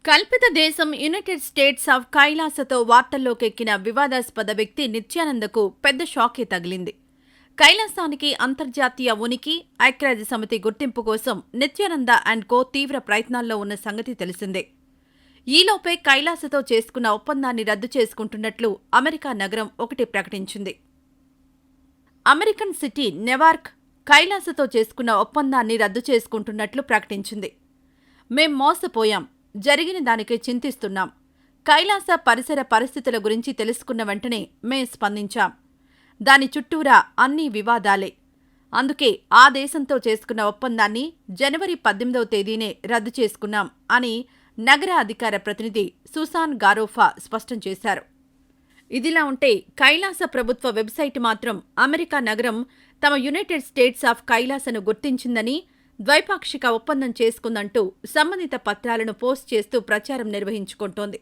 కల్పిత దేశం United states of కైలాసతో వార్తల్లోకెక్కిన వివాదాస్పద వ్యక్తి నిత్యానందకు పెద్ద షాకే తగిలింది. కైలాసానికి అంతర్జాతీయ ఉనికి, ఐక్యరాజ్య సమితి గుర్తింపు కోసం నిత్యానంద అండ్ కో తీవ్ర ప్రయత్నాల్లో ఉన్న సంగతి తెలిసిందే. ఈలోపే కైలాసతో చేసుకున్న ఒప్పందాన్ని రద్దు చేసుకుంటున్నట్లు అమెరికా నగరం ఒకటి ప్రకటించింది. అమెరికన్ సిటీ నెవార్క్ కైలాసతో చేసుకున్న ఒప్పందాన్ని రద్దు చేసుకుంటున్నట్లు ప్రకటించింది. మేం మోసపోయాం, జరిగిన దానికి చింతిస్తున్నాం. కైలాస పరిసర పరిస్థితుల గురించి తెలుసుకున్న వెంటనే మేం స్పందించాం. దాని చుట్టూరా అన్నీ వివాదాలే. అందుకే ఆ దేశంతో చేసుకున్న ఒప్పందాన్ని జనవరి 18వ తేదీనే రద్దు చేసుకున్నాం అని నగర అధికార ప్రతినిధి సుసాన్ గారోఫా స్పష్టం చేశారు. ఇదిలా ఉంటే కైలాస ప్రభుత్వ వెబ్సైట్ మాత్రం అమెరికా నగరం తమ యునైటెడ్ స్టేట్స్ ఆఫ్ కైలాసను గుర్తించిందని, ద్వైపాక్షిక ఒప్పందం చేసుకుందంటూ సంబంధిత పత్రాలను పోస్ట్ చేస్తూ ప్రచారం నిర్వహించుకుంటోంది.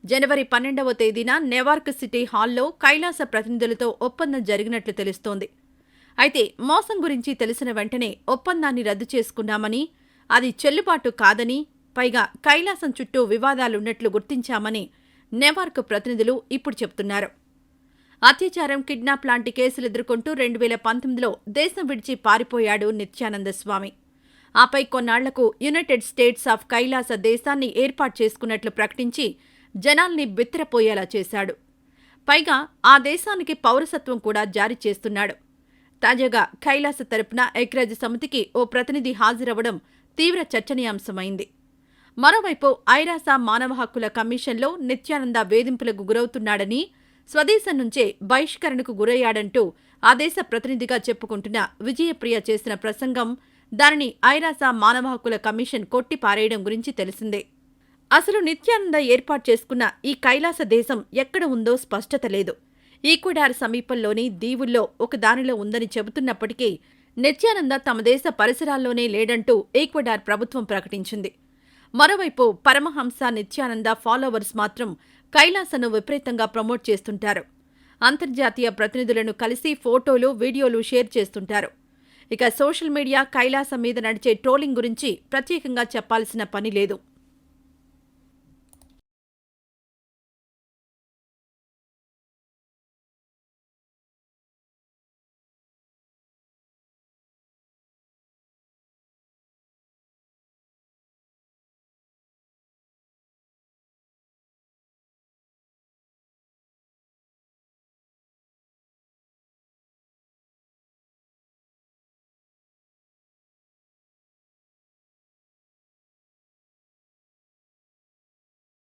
జనవరి 12వ తేదీన నెవార్క్ సిటీ హాల్లో కైలాస ప్రతినిధులతో ఒప్పందం జరిగినట్లు తెలుస్తోంది. అయితే మోసం గురించి తెలిసిన వెంటనే ఒప్పందాన్ని రద్దు చేసుకున్నామని, అది చెల్లుబాటు కాదని, పైగా కైలాసం చుట్టూ వివాదాలున్నట్లు గుర్తించామని నెవార్క్ ప్రతినిధులు ఇప్పుడు చెప్తున్నారు. అత్యాచారం, కిడ్నాప్ లాంటి కేసులు ఎదుర్కొంటూ 2019లో దేశం విడిచి పారిపోయాడు నిత్యానంద స్వామి. ఆపై కొన్నాళ్లకు యునైటెడ్ స్టేట్స్ ఆఫ్ కైలాస దేశాన్ని ఏర్పాటు చేసుకున్నట్లు ప్రకటించి జనాల్ని బిత్తరపోయేలా చేశాడు. పైగా ఆ దేశానికి పౌరసత్వం కూడా జారీ చేస్తున్నాడు. తాజాగా కైలాస తరపున ఐక్యరాజ్య సమితికి ఓ ప్రతినిధి హాజరవ్వడం తీవ్ర చర్చనీయాంశమైంది. మరోవైపు ఐరాస మానవ హక్కుల కమిషన్లో నిత్యానంద వేధింపులకు గురవుతున్నాడని, స్వదేశం నుంచే బహిష్కరణకు గురయ్యాడంటూ ఆ దేశ ప్రతినిధిగా చెప్పుకుంటున్న విజయప్రియ చేసిన ప్రసంగం, దానిని ఐరాస మానవ హక్కుల కమిషన్ కొట్టిపారేయడం గురించి తెలిసిందే. అసలు నిత్యానంద ఏర్పాటు చేసుకున్న ఈ కైలాస దేశం ఎక్కడ ఉందో స్పష్టత లేదు. ఈక్వెడార్ సమీపంలోని దీవుల్లో ఒకదానిలో ఉందని చెబుతున్నప్పటికీ నిత్యానంద తమ దేశ పరిసరాల్లోనే లేడంటూ ఈక్వెడార్ ప్రభుత్వం ప్రకటించింది. మరోవైపు పరమహంస నిత్యానంద ఫాలోవర్స్ మాత్రం కైలాసను విపరీతంగా ప్రమోట్ చేస్తుంటారు. అంతర్జాతీయ ప్రతినిధులను కలిసి ఫోటోలు, వీడియోలు షేర్ చేస్తుంటారు. ఇక సోషల్ మీడియా కైలాసం మీద నడిచే ట్రోలింగ్ గురించి ప్రత్యేకంగా చెప్పాల్సిన పని లేదు.